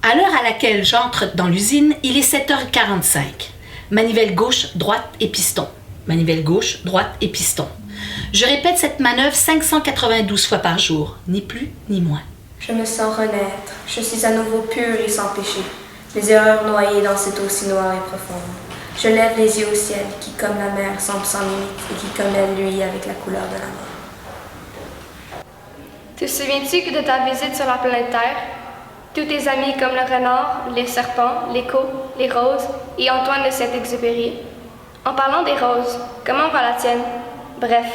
À l'heure à laquelle j'entre dans l'usine, il est 7h45. Manivelle gauche, droite et piston. Manivelle gauche, droite et piston. Je répète cette manœuvre 592 fois par jour, ni plus ni moins. Je me sens renaître. Je suis à nouveau pure et sans péché. Les erreurs noyées dans cette eau si noire et profonde. Je lève les yeux au ciel qui, comme la mer, semble sans limite et qui, comme elle, luit avec la couleur de la mort. Te souviens-tu que de ta visite sur la planète Terre, tous tes amis comme le renard, les serpents, l'écho, les roses et Antoine de Saint-Exupéry? En parlant des roses, comment va la tienne? Bref,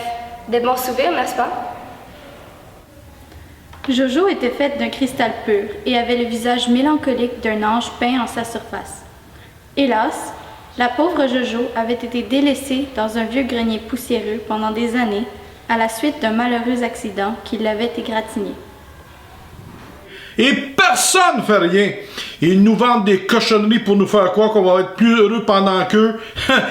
des bons souvenirs, n'est-ce pas? Jojo était faite d'un cristal pur et avait le visage mélancolique d'un ange peint en sa surface. Hélas, la pauvre Jojo avait été délaissée dans un vieux grenier poussiéreux pendant des années à la suite d'un malheureux accident qui l'avait égratignée. Et personne ne fait rien. Ils nous vendent des cochonneries pour nous faire croire qu'on va être plus heureux pendant qu'eux.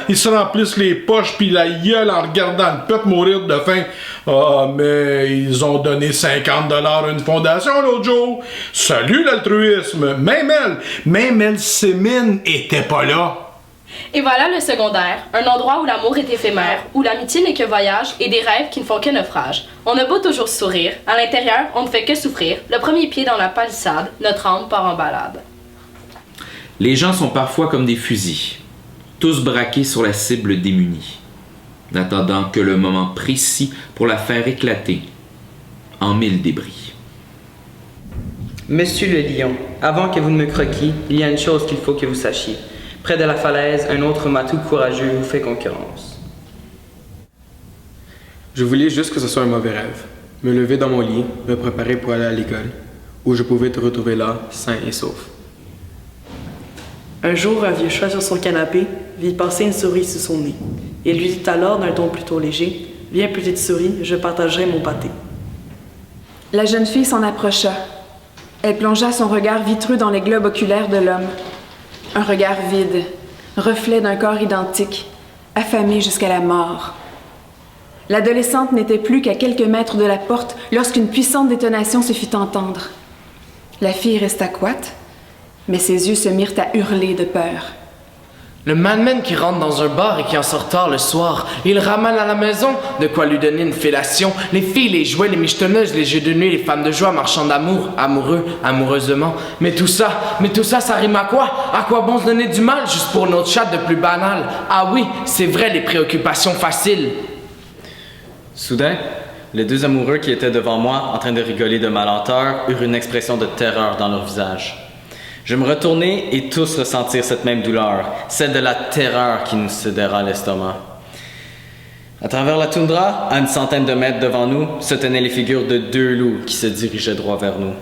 Ils se remplissent les poches puis la gueule en regardant le peuple mourir de faim. Ah, mais ils ont donné 50$ à une fondation l'autre jour. Salut l'altruisme. Même elle, Sémine, était pas là. Et voilà le secondaire, un endroit où l'amour est éphémère, où l'amitié n'est que voyage et des rêves qui ne font que naufrage. On a beau toujours sourire, à l'intérieur, on ne fait que souffrir. Le premier pied dans la palissade, notre âme part en balade. Les gens sont parfois comme des fusils, tous braqués sur la cible démunie, n'attendant que le moment précis pour la faire éclater en mille débris. Monsieur le lion, avant que vous ne me croquiez, il y a une chose qu'il faut que vous sachiez. Près de la falaise, un autre matou courageux vous fait concurrence. Je voulais juste que ce soit un mauvais rêve. Me lever dans mon lit, me préparer pour aller à l'école, où je pouvais te retrouver là, sain et sauf. Un jour, un vieux chat sur son canapé vit passer une souris sous son nez. Il lui dit alors d'un ton plutôt léger: « Viens, petite souris, je partagerai mon pâté. » La jeune fille s'en approcha. Elle plongea son regard vitreux dans les globes oculaires de l'homme. Un regard vide, reflet d'un corps identique, affamé jusqu'à la mort. L'adolescente n'était plus qu'à quelques mètres de la porte lorsqu'une puissante détonation se fit entendre. La fille resta coite, mais ses yeux se mirent à hurler de peur. Le madman qui rentre dans un bar et qui en sort tard le soir, il ramène à la maison de quoi lui donner une fellation. Les filles, les jouets, les michetonneuses, les jeux de nuit, les femmes de joie, marchands d'amour, amoureux, amoureusement. Mais tout ça, ça rime à quoi? À quoi bon se donner du mal juste pour une autre chatte de plus banale? Ah oui, c'est vrai, les préoccupations faciles. Soudain, les deux amoureux qui étaient devant moi, en train de rigoler de ma lenteur, eurent une expression de terreur dans leur visage. Je me retournai et tous ressentirent cette même douleur, celle de la terreur qui nous sidéra l'estomac. À travers la toundra, à une centaine de mètres devant nous, se tenaient les figures de deux loups qui se dirigeaient droit vers nous.